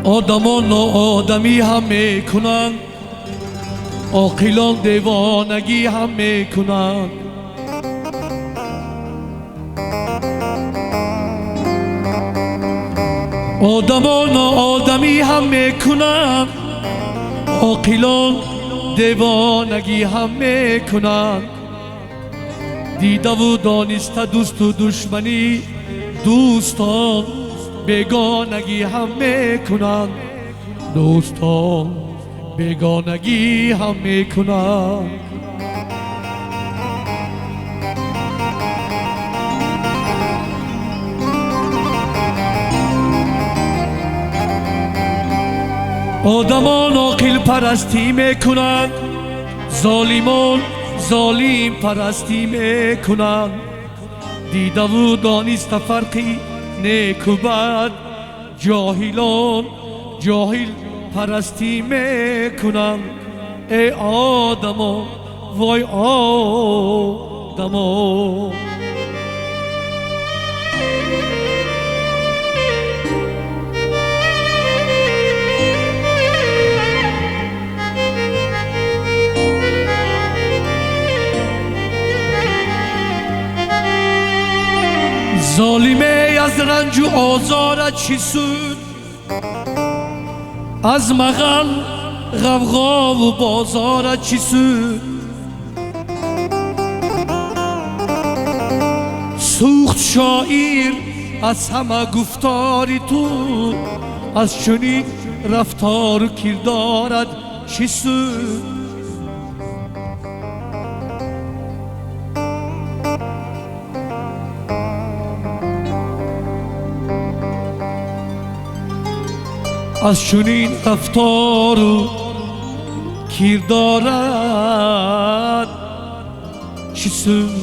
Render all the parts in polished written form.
آدمان آدمی هم میکنن، عاقلان دیوانگی هم میکنن. آدمان آدمی هم میکنن، عاقلان دیوانگی هم میکنن. دیده و دانسته دوست و دشمنی، دوستان بیگانگی هم میکنن. دوستان بیگانگی هم میکنن. آدمان عاقل پرستی میکنن، ظالمان ظالم پرستی میکنن. دیده و دانسته فرقی نیک و بد، جاهلان جاهل پرستی میکنن. ای آدما وای آدما، ظالمه از رنج و آزارت چی سود؟ از مغل غوغا و بازارت چی سود؟ سوخت شاعر از همه گفتاری تو، از چنین رفتار و کردارت چی سود؟ از چنین رفتار و کردارت چی سود؟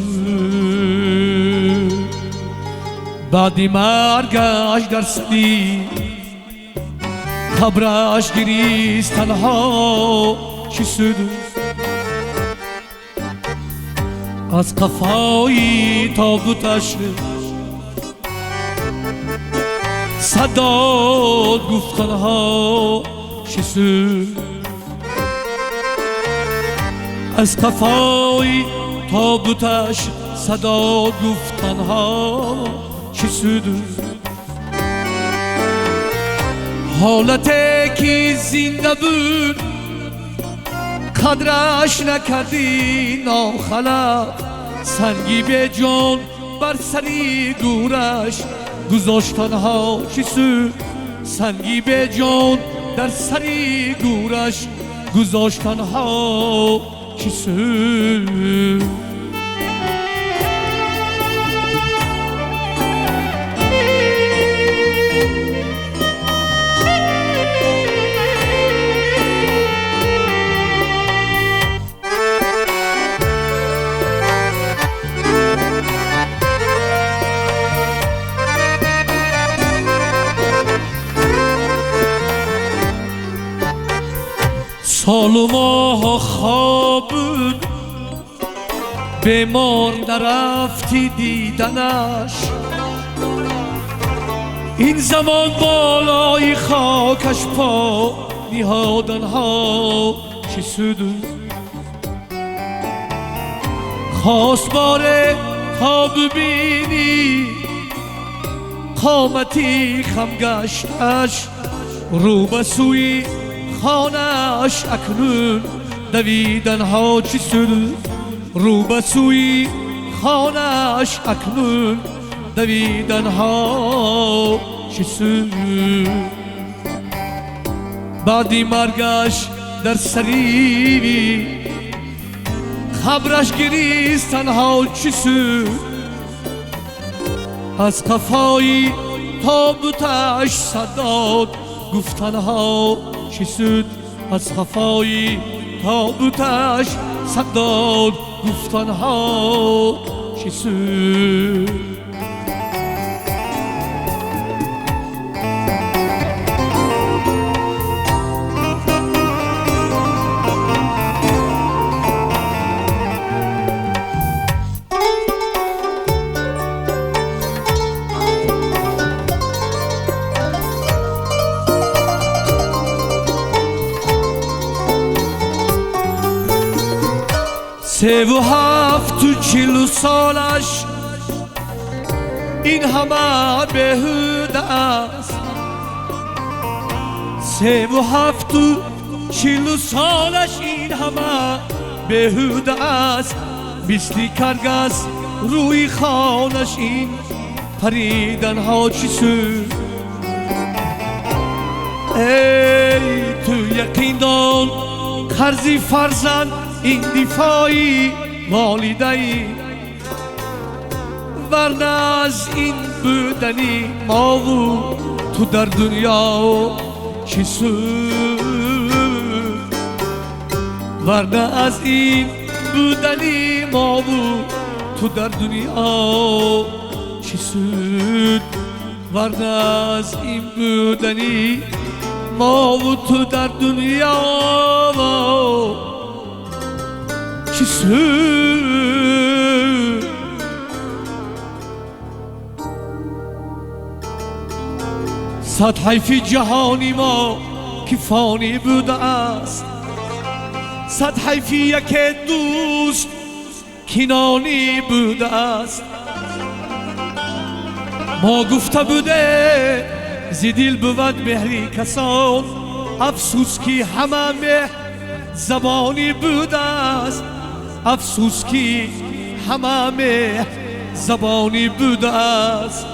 بعدی مرگش در سدی قبرش گریست تنها چی سود؟ از قفای تابوتش صدا گفتنها چی سود؟ از قفای تابوتش صدا گفتنها چی سود؟ حالتی که زنده بود قدرش نکردی ناخلق، سنگی به جان بر سری گورش گذاشتنها چی سود؟ سنگی به جان در سری گورش گذاشتنها چی سود؟ سال و ماه خواب بود، بیمار نرفتی دیدنش. این زمان بالای خاکش پا نهادنها چی سود؟ خواست باره تا ببینی قامتی خم گشتش، رو به سوی خانه‌اش اکنون دویدنها چی سود؟ رو به سوی خانه‌اش اکنون دویدنها چی سود؟ بعدی مرگش در سری خبرش گریستنها چی سود؟ از قفای تابوتش صدا گفتنها چی سود؟ از قفای تابوتش صدا گفتنها چی سود؟ و 47 سالش این همه بهوده است. 47 سالش این همه بهوده است. مثل کرگس روی خانش این پریدن ها چی سود. ای تو یقین دان قرضی فرزند این دفاعی والدهی، ورنه از این بودنی ما و تو در دنیا چی سود. ورنه از این بودنی ما و تو در دنیا چی سود. ورنه از این بودنی ما و تو در دنیا چی سود. صد حیفی جهانی ما که فانی بوده است. صد حیفی یک دوست کنانی بوده است. ما گفته بوده زدیل بود مهری کسان، افسوس که همه مه زبانی بوده است. افسوس که همه مه زبانی بوده است.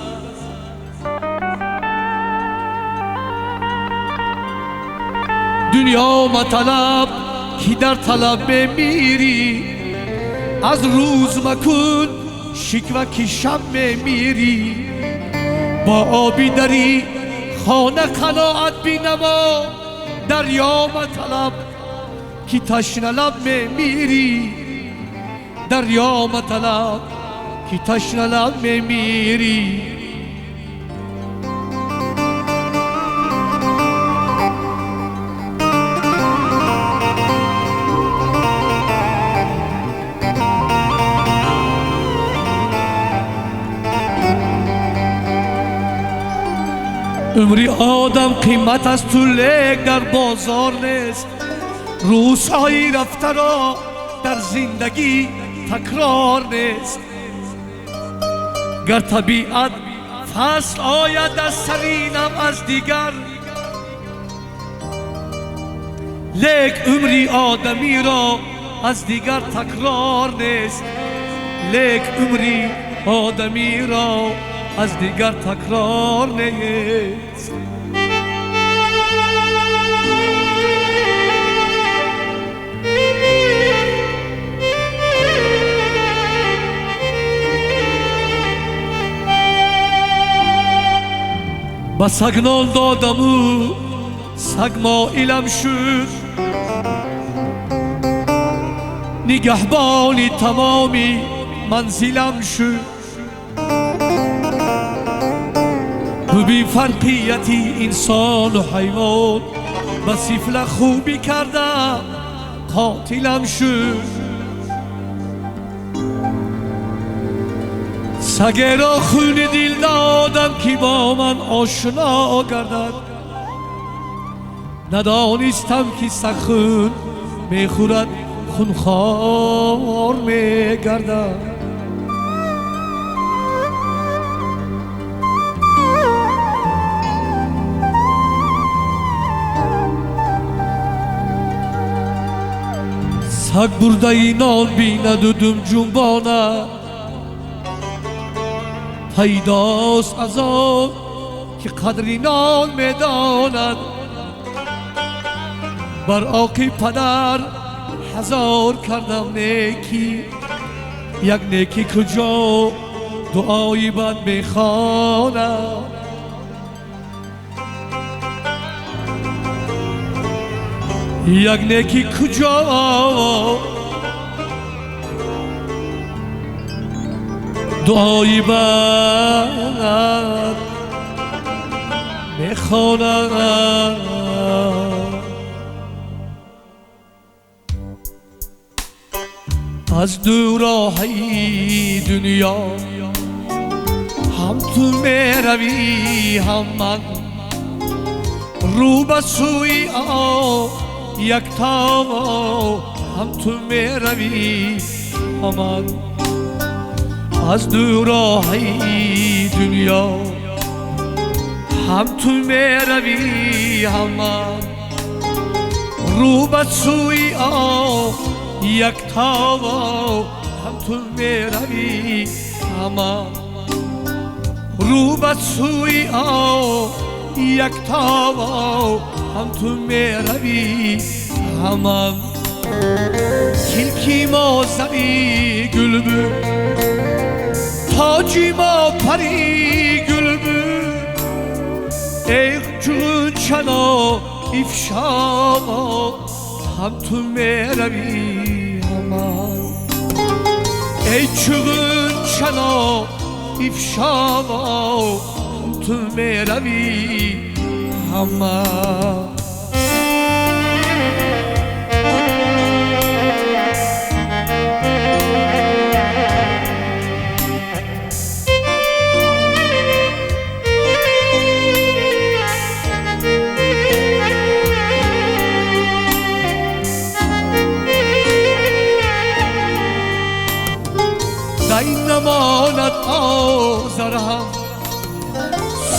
دنیا مطلب که در طلب میری، از روز مکن شکوه که شب میری. با آبی دری خانه قناعت بینما، دریا مطلب که تشنه لب میری. دریا مطلب که تشنه لب میری. عمری آدم قیمت از تو لیک در بازار نیست. روزهای رفته را در زندگی تکرار نیست. گر طبیعت فصل آید از سرینم از دیگر، لیک عمری آدمی را از دیگر تکرار نیست. لیک عمری آدمی را از دیگر تکرار نیست. با سگنان دادم و سگ مایلم شد، نگهبانی تمامی منزلم شد. ببین فرقیتی انسان و حیوان، بسیفل خوبی کردم قاتلم شد. سگه را خون دل دادم که با من آشنا گردد. ندانستم که سگ خون میخورد خونخوار میگردد. سگ برده نان بیند و دم جنباند، پیداست از آن که قدر نان میداند. بر آقی پدر هزار کردم نیکی، یک نیکی کجا دعایی بد میخواند. یک نیکی کجا دعایی بد میخواند. از دوراهی دنیا هم تو میروی هم من، رو به سوی آب یکتا هم تو میروی همان از دورای دنیا هم تو میروی همان رو به سوی یکتا هم تو میروی همان رو به سوی یکتا هم تو میروی همان کلکی ما زمی گل بود تاجی ما پری گل بود ای جون چنا افشاما هم تو میروی همان ای جون چنا افشاما هم تو میروی همان نماند آزر هم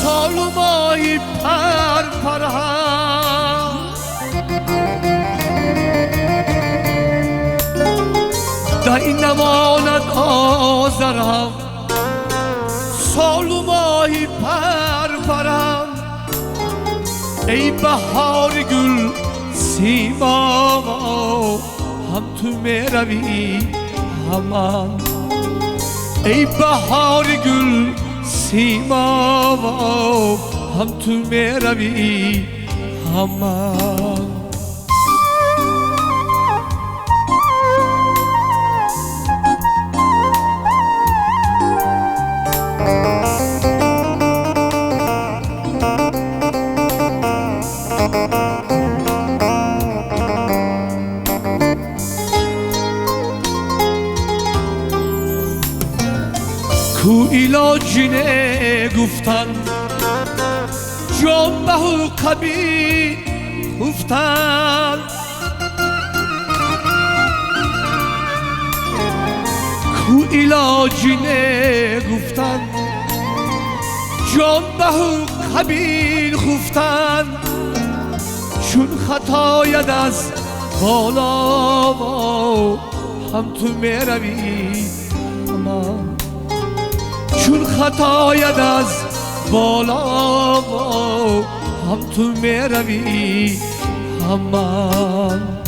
سال و ماهی پر پر هم دایی نماند آزر هم سال و ماهی پر پر هم ای بهار گل سیما هم تو میروی همان ای بهار گل سیما هم تو میروی همان کو علاجی نگفتن جان به قبی گفتن کو علاجی نگفتن جان به قبی گفتن چون خطاید از بالا هم تو میروی اما چون خطاید از بالا هم تو میروی همان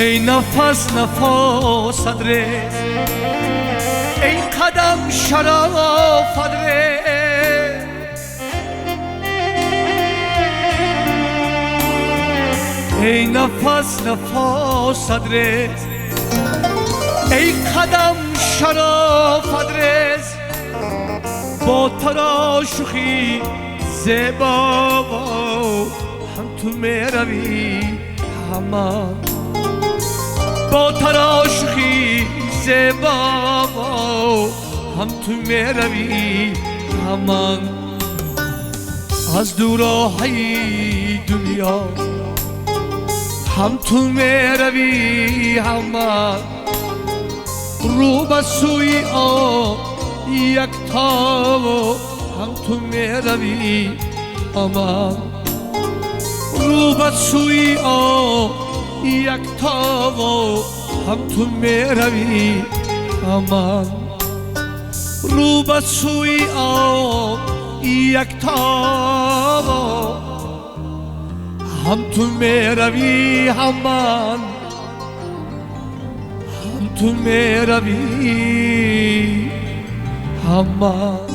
ای نفس نفس ادرس ای قدم شرف ادرس ای نفس نفس ادرس ای قدم شرف ادرس با تراشخی زیبا هم تو میروی همان با تراشخی زیبا هم تو میروی همان از دورهای دنیا هم تو میروی همان رو به سوی یکتا هم تو میروی همان رو به سوی یکتا هم تو میروی همان رو به سوی یکتا هم تو میروی همان هم تو میروی همان